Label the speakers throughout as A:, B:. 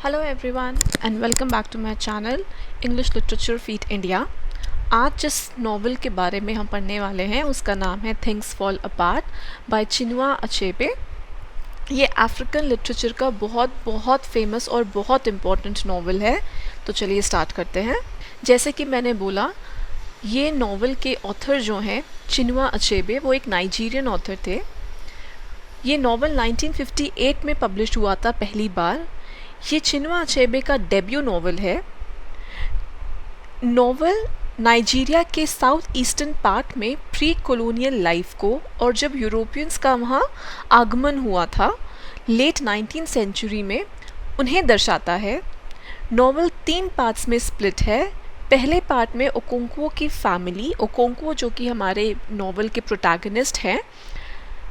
A: Hello everyone and welcome back to my channel English literature feed India. आज जिस novel के बारे में हम पढ़ने वाले हैं उसका नाम है things fall apart by Chinua Achebe. ये अफ्रीकन लिटरेचर का बहुत बहुत फेमस और बहुत इम्पॉर्टेंट नॉवल है। तो चलिए स्टार्ट करते हैं। जैसे कि मैंने बोला, ये नॉवल के ऑथर जो हैं चिनुआ अचेबे, वो एक नाइजीरियन ऑथर थे। ये नॉवल 1958 में पब्लिश हुआ था पहली बार। ये चिनुआ अचेबे का डेब्यू नॉवल है। नॉवल नाइजीरिया के साउथ ईस्टर्न पार्ट में प्री कॉलोनियल लाइफ को और जब यूरोपियंस का वहाँ आगमन हुआ था लेट 19th सेंचुरी में, उन्हें दर्शाता है। नॉवल 3 पार्ट्स में स्प्लिट है। पहले पार्ट में ओकोंक्वो की फैमिली, ओकोंक्वो जो कि हमारे नॉवल के प्रोटैगनिस्ट हैं,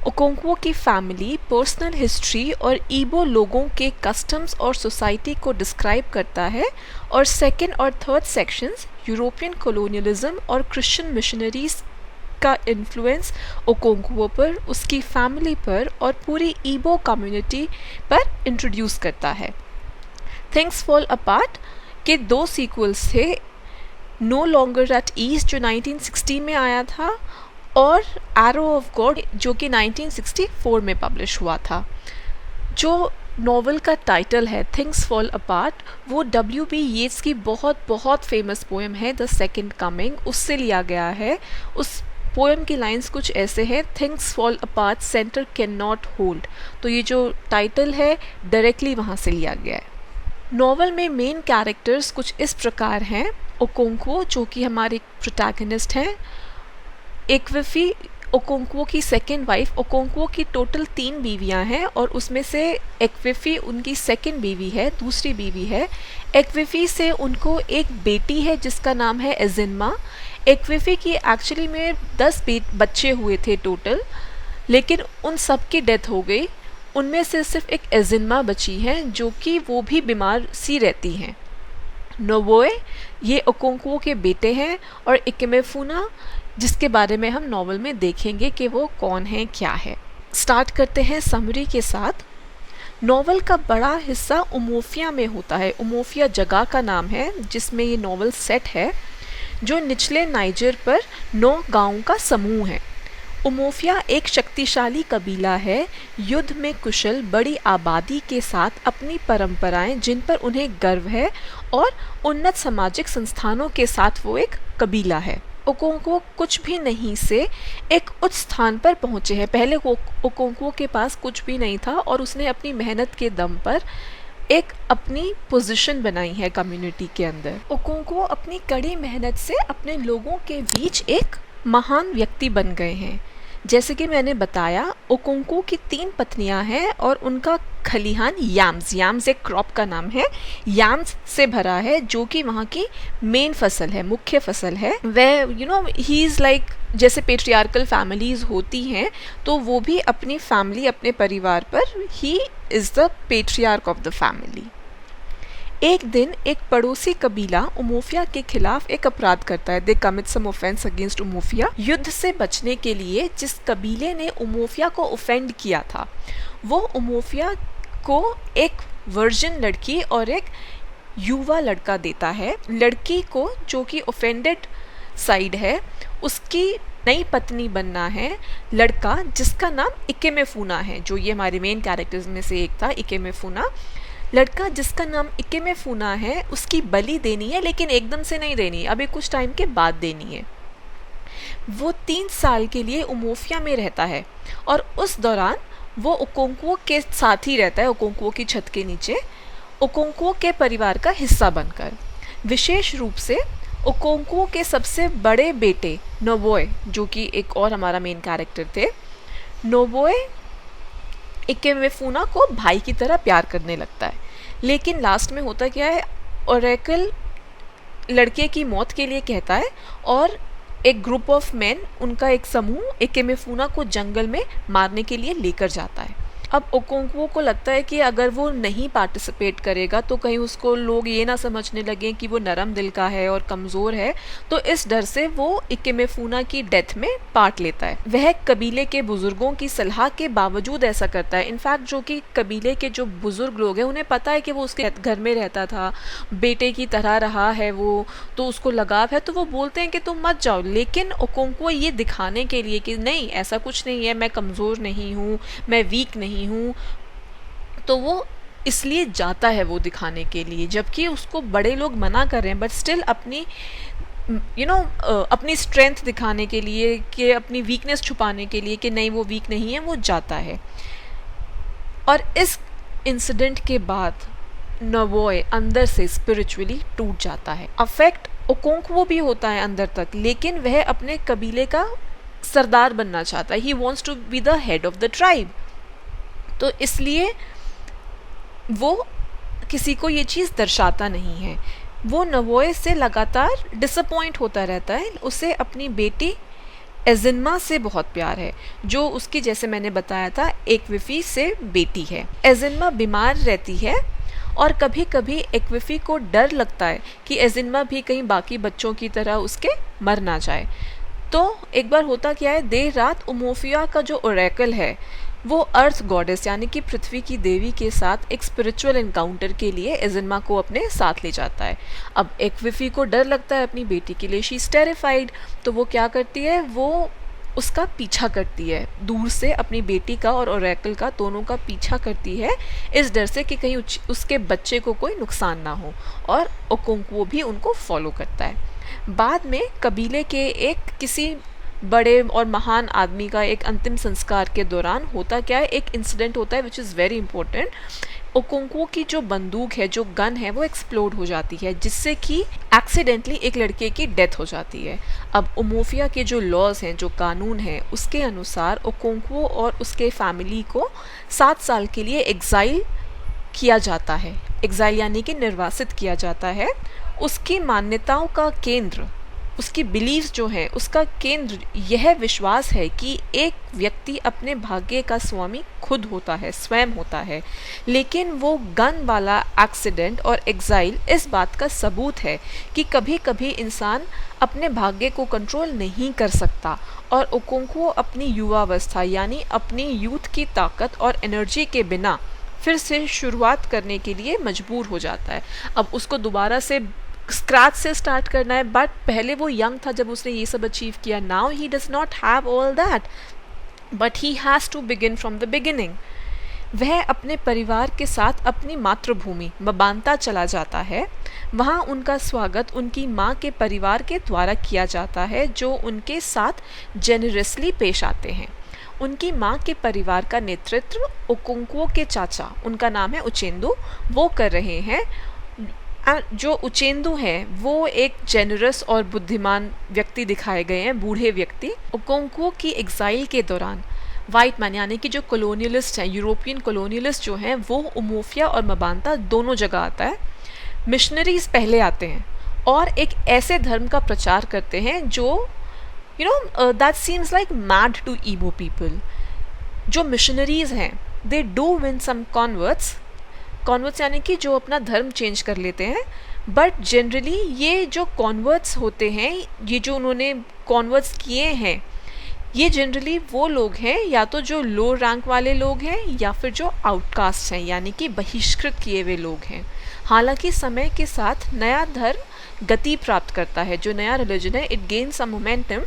A: ओकोंक्वो की फैमिली, पर्सनल हिस्ट्री और ईबो लोगों के कस्टम्स और सोसाइटी को डिस्क्राइब करता है। और सेकेंड और थर्ड सेक्शंस यूरोपियन कॉलोनियलिज्म और क्रिश्चियन मिशनरीज का इन्फ्लुएंस ओकोंक्वो पर, उसकी फैमिली पर और पूरी ईबो कम्युनिटी पर इंट्रोड्यूस करता है। थिंग्स फॉल अपार्ट के 2 सीक्वल्स थे, नो लॉन्गर एट ईज जो 1960 में आया था और एरो ऑफ गॉड जो कि 1964 में पब्लिश हुआ था। जो नॉवल का टाइटल है थिंग्स फॉल अपार्ट, वो W.B. येट्स की बहुत बहुत फेमस पोएम है द सेकेंड कमिंग, उससे लिया गया है। उस पोएम की लाइंस कुछ ऐसे हैं, things fall apart centre can not hold. तो ये जो टाइटल है डायरेक्टली वहाँ से लिया गया है। नॉवल में मेन कैरेक्टर्स कुछ इस प्रकार हैं। ओकोंक्वो जो कि हमारे प्रोटैगनिस्ट हैं, एक्विफी ओकोंक्वो की सेकेंड वाइफ। ओकोंक्वो की टोटल 3 बीवियां हैं और उसमें से एक्विफी उनकी सेकेंड बीवी है, दूसरी बीवी है। एक्विफी से उनको एक बेटी है जिसका नाम है एजिनमा। एक्विफी की एक्चुअली में 10 बच्चे हुए थे टोटल, लेकिन उन सब की डेथ हो गई। उनमें से सिर्फ एक एजिनमा बची है जो कि वो भी बीमार सी रहती हैं। नोबोए ये ओकोंक्वो के बेटे हैं और इकेमेफुना जिसके बारे में हम नॉवल में देखेंगे कि वो कौन है, क्या है। स्टार्ट करते हैं समरी के साथ। नॉवल का बड़ा हिस्सा उमोफिया में होता है। उमोफिया जगह का नाम है जिसमें ये नॉवल सेट है, जो निचले नाइजर पर 9 गांवों का समूह है। उमोफिया एक शक्तिशाली कबीला है, युद्ध में कुशल, बड़ी आबादी के साथ, अपनी परंपराएं जिन पर उन्हें गर्व है और उन्नत सामाजिक संस्थानों के साथ वो एक कबीला है। ओकोंक्वो कुछ भी नहीं से एक उच्च स्थान पर पहुंचे हैं। पहले ओकोंक्वो के पास कुछ भी नहीं था और उसने अपनी मेहनत के दम पर एक अपनी पोजीशन बनाई है कम्युनिटी के अंदर। ओकोंक्वो अपनी कड़ी मेहनत से अपने लोगों के बीच एक महान व्यक्ति बन गए हैं। जैसे कि मैंने बताया, ओकोंक्वो की 3 पत्नियां हैं और उनका खलिहान याम्स एक क्रॉप का नाम है, याम्स से भरा है जो कि वहाँ की मेन फसल है, मुख्य फसल है। वह ही इज़ लाइक, जैसे पेट्रियार्कल फैमिलीज होती हैं तो वो भी अपनी फैमिली, अपने परिवार पर he is the patriarch of the family. एक दिन एक पड़ोसी कबीला उमोफिया के खिलाफ एक अपराध करता है। They commit some offence against Umuofia. युद्ध से बचने के लिए जिस कबीले ने उमोफिया को ऑफेंड किया था, वो उमोफिया को एक वर्जिन लड़की और एक युवा लड़का देता है। लड़की को, जो कि ऑफेंडेड साइड है, उसकी नई पत्नी बनना है। लड़का जिसका नाम इकेमेफुना है, जो ये हमारे मेन कैरेक्टर्स में से एक था, इकेमेफुना। लड़का जिसका नाम इकेमेफुना है, उसकी बलि देनी है, लेकिन एकदम से नहीं देनी, अभी कुछ टाइम के बाद देनी है। वो 3 साल के लिए उमोफिया में रहता है और उस दौरान वो ओकोंक्वो के साथ ही रहता है, ओकोंक्वो की छत के नीचे, ओकोंक्वो के परिवार का हिस्सा बनकर। विशेष रूप से ओकोंक्वो के सबसे बड़े बेटे नोबोए, जो कि एक और हमारा मेन कैरेक्टर थे, नोबोए इकेमेफुना को भाई की तरह प्यार करने लगता है। लेकिन लास्ट में होता क्या है, ओरेकल लड़के की मौत के लिए कहता है और एक ग्रुप ऑफ मैन, उनका एक समूह इकेमेफुना को जंगल में मारने के लिए लेकर जाता है। अब ओकोंक्वो को लगता है कि अगर वो नहीं पार्टिसिपेट करेगा तो कहीं उसको लोग ये ना समझने लगें कि वो नरम दिल का है और कमज़ोर है, तो इस डर से वो इकेमेफुना की डेथ में पार्ट लेता है। वह कबीले के बुजुर्गों की सलाह के बावजूद ऐसा करता है। इनफैक्ट जो कि कबीले के जो बुजुर्ग लोग हैं उन्हें पता है कि वो उसके घर में रहता था, बेटे की तरह रहा है वो, तो उसको लगाव है, तो वो बोलते हैं कि तुम मत जाओ। लेकिन ओकोंक्वो ये दिखाने के लिए कि नहीं ऐसा कुछ नहीं है, मैं कमज़ोर नहीं हूँ, मैं वीक नहीं हूँ, तो वो इसलिए जाता है वो दिखाने के लिए, जबकि उसको बड़े लोग मना कर रहे हैं, बट स्टिल अपनी अपनी स्ट्रेंथ दिखाने के लिए, कि अपनी वीकनेस छुपाने के लिए कि नहीं वो वीक नहीं है, वो जाता है। और इस इंसिडेंट के बाद नवोए अंदर से स्पिरिचुअली टूट जाता है। अफेक्ट ओकोंक्वो भी होता है अंदर तक, लेकिन वह अपने कबीले का सरदार बनना चाहता है। He wants to be the head of the tribe, तो इसलिए वो किसी को ये चीज़ दर्शाता नहीं है। वो नवोए से लगातार डिसअपॉइंट होता रहता है। उसे अपनी बेटी एजिन्मा से बहुत प्यार है, जो उसकी, जैसे मैंने बताया था, एक्विफी से बेटी है। एजिन्मा बीमार रहती है और कभी कभी एक्विफी को डर लगता है कि एजिन्मा भी कहीं बाकी बच्चों की तरह उसके मर ना जाए। तो एक बार होता क्या है, देर रात उमोफिया का जो ओरेकल है वो अर्थ गॉडेस यानी कि पृथ्वी की देवी के साथ एक स्पिरिचुअल एनकाउंटर के लिए एजिन्मा को अपने साथ ले जाता है। अब एक्विफी को डर लगता है अपनी बेटी के लिए, शी इज टेरिफाइड, तो वो क्या करती है, वो उसका पीछा करती है दूर से, अपनी बेटी का और ओरेकल का दोनों का पीछा करती है, इस डर से कि कहीं उसके बच्चे को कोई नुकसान ना हो, और ओकोंक्वो भी उनको फॉलो करता है। बाद में कबीले के एक किसी बड़े और महान आदमी का एक अंतिम संस्कार के दौरान होता क्या है, एक इंसिडेंट होता है विच इज़ वेरी इंपॉर्टेंट। ओकोंक्वो की जो बंदूक है, जो गन है, वो एक्सप्लोड हो जाती है, जिससे कि एक्सीडेंटली एक लड़के की डेथ हो जाती है। अब उमोफिया के जो लॉज हैं, जो कानून हैं, उसके अनुसार ओकोंक्वो और उसके फैमिली को 7 साल के लिए एग्जाइल किया जाता है। एग्जाइल यानी कि निर्वासित किया जाता है। उसकी मान्यताओं का केंद्र, उसकी बिलीव्स जो है, उसका केंद्र यह विश्वास है कि एक व्यक्ति अपने भाग्य का स्वामी खुद होता है, स्वयं होता है। लेकिन वो गन वाला एक्सीडेंट और एग्जाइल इस बात का सबूत है कि कभी कभी इंसान अपने भाग्य को कंट्रोल नहीं कर सकता, और ओकोंक्वो अपनी युवावस्था यानी अपनी यूथ की ताकत और एनर्जी के बिना फिर से शुरुआत करने के लिए मजबूर हो जाता है। अब उसको दोबारा से स्क्रैच से स्टार्ट करना है, बट पहले वो यंग था जब उसने ये सब अचीव किया। Now he does not have all that, but he has to begin from the beginning. वह अपने परिवार के साथ अपनी मातृभूमि मबांता चला जाता है। वहाँ उनका स्वागत उनकी माँ के परिवार के द्वारा किया जाता है, जो उनके साथ जेनरसली पेश आते हैं। उनकी माँ के परिवार का नेतृत्व ओकोंक्वो के चाचा, उनका नाम है उचेंदू, वो कर रहे हैं। जो उचेंदू हैं वो एक जेनरस और बुद्धिमान व्यक्ति दिखाए गए हैं, बूढ़े व्यक्ति। ओकोंक्वो की एग्जाइल के दौरान वाइट मैन यानी कि जो कॉलोनियलिस्ट हैं, यूरोपियन कॉलोनियलिस्ट जो हैं, वो उमोफिया और मबांता दोनों जगह आता है। मिशनरीज पहले आते हैं और एक ऐसे धर्म का प्रचार करते हैं जो that seems like mad to Ibo people. जो मिशनरीज हैं दे डू विन सम कॉन्वर्ट्स यानी कि जो अपना धर्म चेंज कर लेते हैं, बट जनरली ये जो कॉन्वर्ट्स होते हैं, ये जो उन्होंने कॉन्वर्ट्स किए हैं, ये जनरली वो लोग हैं या तो जो लो रैंक वाले लोग हैं या फिर जो आउटकास्ट हैं यानी कि बहिष्कृत किए हुए लोग हैं। हालांकि समय के साथ नया धर्म गति प्राप्त करता है, जो नया रिलीजन है इट गेन सम मोमेंटम।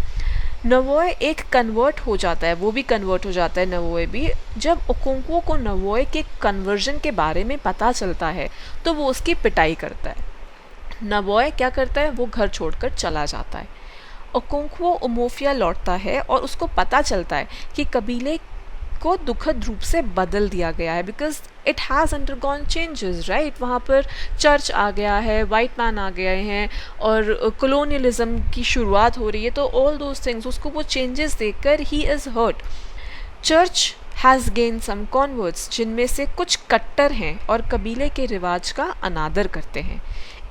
A: नवोए एक कन्वर्ट हो जाता है, वो भी कन्वर्ट हो जाता है नवोए भी। जब ओकोंक्वो को नवोए के कन्वर्जन के बारे में पता चलता है तो वो उसकी पिटाई करता है। नवोए क्या करता है, वो घर छोड़कर चला जाता है। ओकोंक्वो उमोफिया लौटता है और उसको पता चलता है कि कबीले को दुखद रूप से बदल दिया गया है, because it has undergone changes, right. वहाँ पर चर्च आ गया है, वाइट मैन आ गए हैं और कॉलोनियलिज्म की शुरुआत हो रही है, तो ऑल दोज थिंग्स, उसको वो चेंजेस देखकर he is hurt. Church has gain some converts, जिनमें से कुछ कट्टर हैं और कबीले के रिवाज का अनादर करते हैं।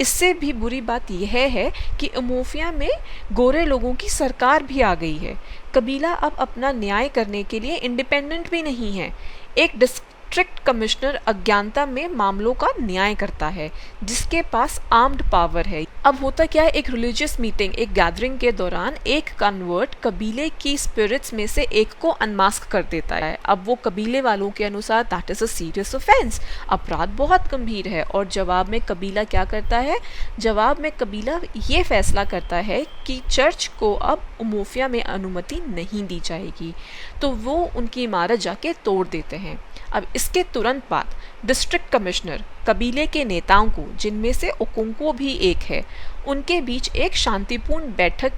A: इससे भी बुरी बात यह है कि उमोफिया में गोरे लोगों की सरकार भी आ गई है। कबीला अब अपना न्याय करने के लिए इंडिपेंडेंट भी नहीं है। एक डिस्ट्रिक्ट कमिश्नर अज्ञानता में मामलों का न्याय करता है, जिसके पास आर्म्ड पावर है। अब होता क्या है, एक रिलीजियस मीटिंग, एक गैदरिंग के दौरान एक कन्वर्ट कबीले की स्पिरिट्स में से एक को अनमास्क कर देता है। अब वो कबीले वालों के अनुसार that is a serious offence, अपराध बहुत गंभीर है। और जवाब में कबीला क्या करता है? जवाब में कबीला ये फैसला करता है कि चर्च को अब उमोफिया में अनुमति नहीं दी जाएगी, तो वो उनकी इमारत जाके तोड़ देते हैं। अब इसके तुरंत बाद डिस्ट्रिक्ट कमिश्नर कबीले के नेताओं को, जिनमें से ओकोंक्वो भी एक है, उनके बीच एक शांतिपूर्ण बैठक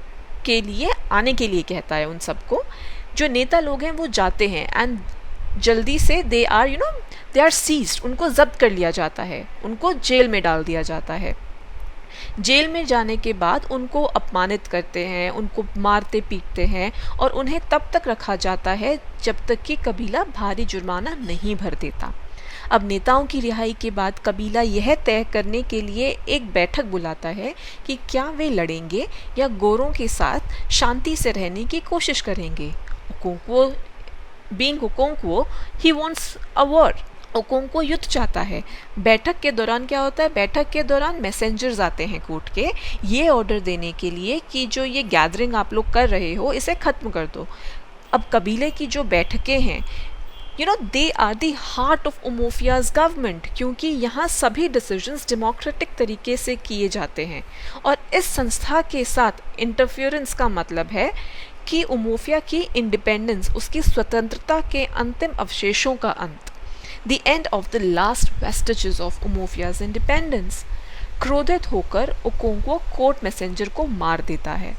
A: के लिए आने के लिए कहता है। उन सबको, जो नेता लोग हैं वो जाते हैं एंड जल्दी से दे आर सीज्ड, उनको जब्त कर लिया जाता है, उनको जेल में डाल दिया जाता है। जेल में जाने के बाद उनको अपमानित करते हैं, उनको मारते पीटते हैं और उन्हें तब तक रखा जाता है जब तक कि कबीला भारी जुर्माना नहीं भर देता। अब नेताओं की रिहाई के बाद कबीला यह तय करने के लिए एक बैठक बुलाता है कि क्या वे लड़ेंगे या गोरों के साथ शांति से रहने की कोशिश करेंगे। Okonkwo, being Okonkwo, he wants a war, Okonkwo युद्ध चाहता है। बैठक के दौरान क्या होता है? बैठक के दौरान मैसेंजर्स आते हैं कोर्ट के, ये ऑर्डर देने के लिए कि जो ये गैदरिंग आप लोग कर रहे हो इसे ख़त्म कर दो। अब कबीले की जो बैठकें हैं, they are the heart of Umuofia's government, क्योंकि यहाँ सभी डिसीजंस डेमोक्रेटिक तरीके से किए जाते हैं। और इस संस्था के साथ इंटरफेरेंस का मतलब है कि उमोफिया की इंडिपेंडेंस, उसकी स्वतंत्रता के अंतिम अवशेषों का अंत, the end of the last vestiges of Umofia's independence। क्रोधित होकर ओकोंक्वो कोर्ट मैसेंजर को मार देता है।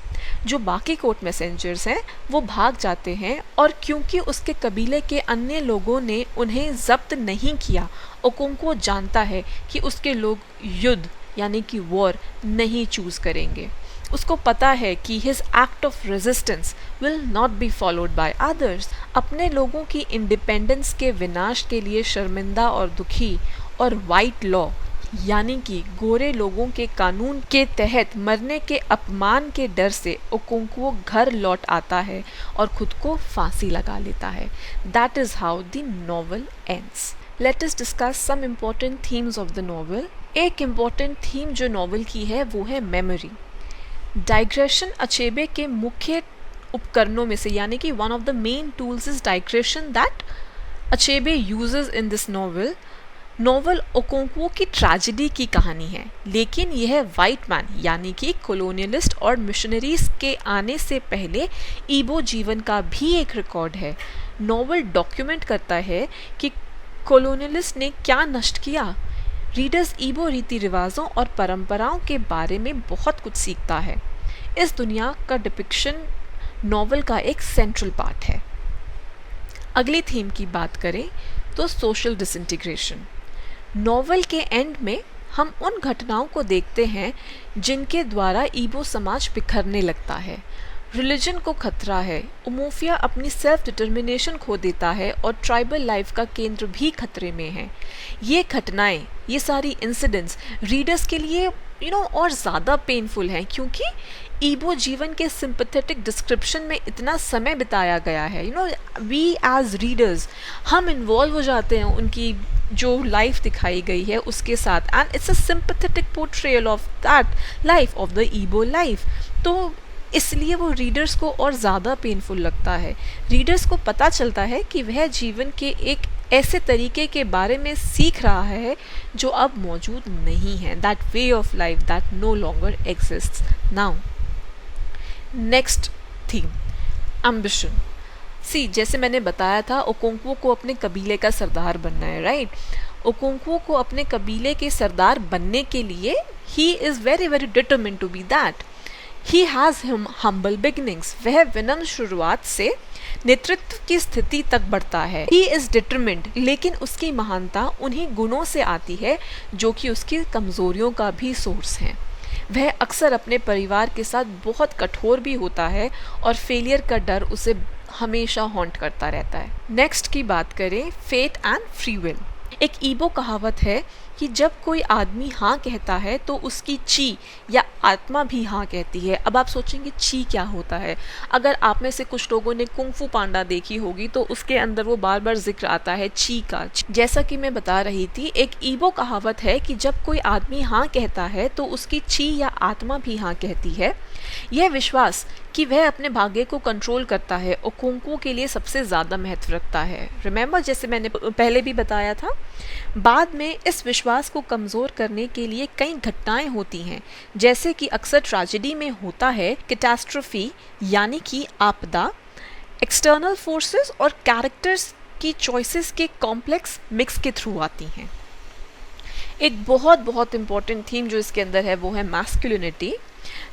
A: जो बाकी कोर्ट मैसेंजर्स हैं वो भाग जाते हैं, और क्योंकि उसके कबीले के अन्य लोगों ने उन्हें जब्त नहीं किया, ओकोंक्वो जानता है कि उसके लोग युद्ध यानी कि वॉर नहीं चूज करेंगे। उसको पता है कि his act of resistance will not be followed by others. अपने लोगों की इंडिपेंडेंस के विनाश के लिए शर्मिंदा और दुखी, और वाइट लॉ यानी कि गोरे लोगों के कानून के तहत मरने के अपमान के डर से ओकोंक्वो घर लौट आता है और खुद को फांसी लगा लेता है। That is how the novel ends. Let us discuss some important themes of the novel. एक इम्पोर्टेंट थीम जो नॉवल की है वो है मेमोरी। डाइग्रेशन अचेबे के मुख्य उपकरणों में से, यानी कि one of the main tools is digression that Achebe uses in this novel. Novel Okonkwo की ट्रेजेडी की कहानी है, लेकिन यह वाइट मैन यानी कि कॉलोनियलिस्ट और मिशनरीज के आने से पहले ईबो जीवन का भी एक रिकॉर्ड है। नॉवल डॉक्यूमेंट करता है कि कॉलोनियलिस्ट ने क्या नष्ट किया। रीडर्स ईबो रीति रिवाजों और परंपराओं के बारे में बहुत कुछ सीखता है। इस दुनिया का डिपिक्शन नॉवल का एक सेंट्रल पार्ट है। अगली थीम की बात करें तो सोशल डिसइंटीग्रेशन। नॉवल के एंड में हम उन घटनाओं को देखते हैं जिनके द्वारा ईबो समाज बिखरने लगता है। रिलीजन को खतरा है, उमोफिया अपनी सेल्फ डिटर्मिनेशन खो देता है और ट्राइबल लाइफ का केंद्र भी खतरे में है। ये घटनाएं, ये सारी इंसिडेंट्स रीडर्स के लिए और ज़्यादा पेनफुल हैं, क्योंकि ईबो जीवन के सिंपैथेटिक डिस्क्रिप्शन में इतना समय बिताया गया है। वी एज रीडर्स हम इन्वॉल्व हो जाते हैं उनकी जो लाइफ दिखाई गई है उसके साथ, and it's a sympathetic portrayal of that life, of the Ibo life. तो इसलिए वो रीडर्स को और ज़्यादा पेनफुल लगता है। रीडर्स को पता चलता है कि वह जीवन के एक ऐसे तरीके के बारे में सीख रहा है जो अब मौजूद नहीं है, that way of life that no longer exists now. Next theme, ambition. जैसे मैंने बताया था, ओकोंक्वो को अपने कबीले का सरदार बनना है, राइट। ओकोंक्वो को अपने कबीले के सरदार बनने के लिए he is very very determined to be that. He has humble beginnings. वह विनम्र शुरुआत से नेतृत्व की स्थिति तक बढ़ता है। ही इज़ डिटरमिन्ड, लेकिन उसकी महानता उन्हीं गुणों से आती है जो कि उसकी कमज़ोरियों का भी सोर्स हैं। वह अक्सर अपने परिवार के साथ बहुत कठोर भी होता है और फेलियर का डर उसे हमेशा हॉन्ट करता रहता है। नेक्स्ट की बात करें, फेट एंड फ्री विल। एक ईबो कहावत है कि जब कोई आदमी हाँ कहता है तो उसकी ची या आत्मा भी हाँ कहती है। अब आप सोचेंगे ची क्या होता है? अगर आप में से कुछ लोगों ने कुंग-फू पांडा देखी होगी तो उसके अंदर वो बार बार जिक्र आता है ची का। जैसा कि मैं बता रही थी, एक ईबो कहावत है कि जब कोई आदमी हाँ कहता है तो उसकी ची या आत्मा भी हाँ कहती है। यह विश्वास कि वह अपने भाग्य को कंट्रोल करता है ओकोंको के लिए सबसे ज़्यादा महत्व रखता है। रिमेंबर, जैसे मैंने पहले भी बताया था, बाद में इस विश्वास को कमज़ोर करने के लिए कई घटनाएं होती हैं, जैसे कि अक्सर ट्रेजेडी में होता है कैटास्ट्रोफी यानी कि आपदा, एक्सटर्नल फोर्सेस और कैरेक्टर्स की चॉइसेस के कॉम्प्लेक्स मिक्स के थ्रू आती हैं। एक बहुत बहुत इम्पॉर्टेंट थीम जो इसके अंदर है वो है मैस्कुलिनिटी।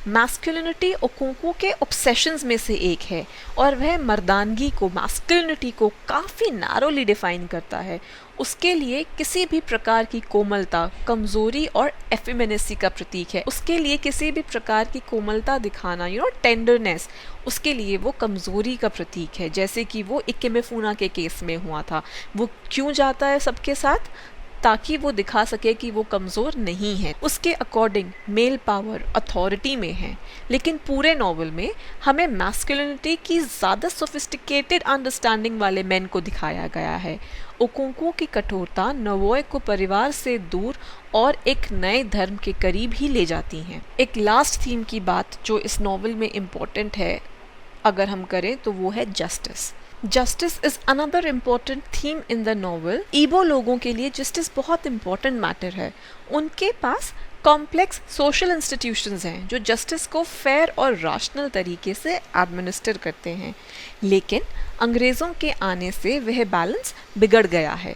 A: मैस्कुलिनिटी ओकोंको के ऑब्सेशंस में से एक है और वह मर्दानगी को, मैस्कुलिनिटी को काफ़ी नैरोली डिफाइन करता है। उसके लिए किसी भी प्रकार की कोमलता कमज़ोरी और एफिमेनेसी का प्रतीक है। उसके लिए किसी भी प्रकार की कोमलता दिखाना, टेंडरनेस, उसके लिए वो कमज़ोरी का प्रतीक है। जैसे कि वो इकेमेफुना के केस में हुआ था। वो क्यों जाता है सबके साथ? ताकि वो दिखा सके कि वो कमज़ोर नहीं है। उसके अकॉर्डिंग मेल पावर अथॉरिटी में है, लेकिन पूरे नॉवल में हमें मैस्कुलिनिटी की ज़्यादा सोफिस्टिकेटेड अंडरस्टैंडिंग वाले मैन को दिखाया गया है। ओकोंको की कठोरता नवोए को परिवार से दूर और एक नए धर्म के करीब ही ले जाती हैं। एक लास्ट थीम की बात जो इस नॉवल में इम्पोर्टेंट है अगर हम करें तो वो है justice. Justice is another important theme in the novel. Ibo लोगों के लिए जस्टिस बहुत इम्पॉर्टेंट मैटर है। उनके पास कॉम्प्लेक्स सोशल इंस्टीट्यूशंस हैं जो जस्टिस को फेयर और राशनल तरीके से एडमिनिस्टर करते हैं, लेकिन अंग्रेज़ों के आने से वह बैलेंस बिगड़ गया है।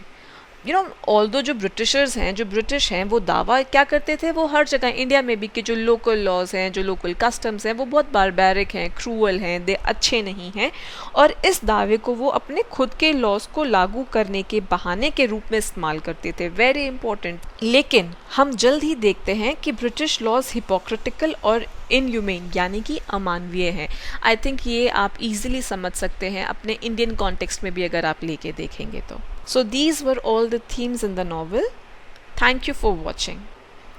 A: ऑल्दो जो ब्रिटिशर्स हैं, जो ब्रिटिश हैं, वो दावा क्या करते थे, वो हर जगह इंडिया में भी कि जो लोकल लॉज हैं, जो लोकल कस्टम्स हैं, वो बहुत बारबैरिक हैं, क्रूअल हैं, दे अच्छे नहीं हैं, और इस दावे को वो अपने खुद के लॉज को लागू करने के बहाने के रूप में इस्तेमाल करते थे। Very important. लेकिन हम जल्द ही देखते हैं कि ब्रिटिश लॉज हिपोक्रेटिकल और इनह्यूमेन यानी कि अमानवीय हैं। आई थिंक ये आप इजीली समझ सकते हैं अपने इंडियन कॉन्टेक्स्ट में भी अगर आप लेके देखेंगे तो। So these were all the themes in the novel. Thank you for watching.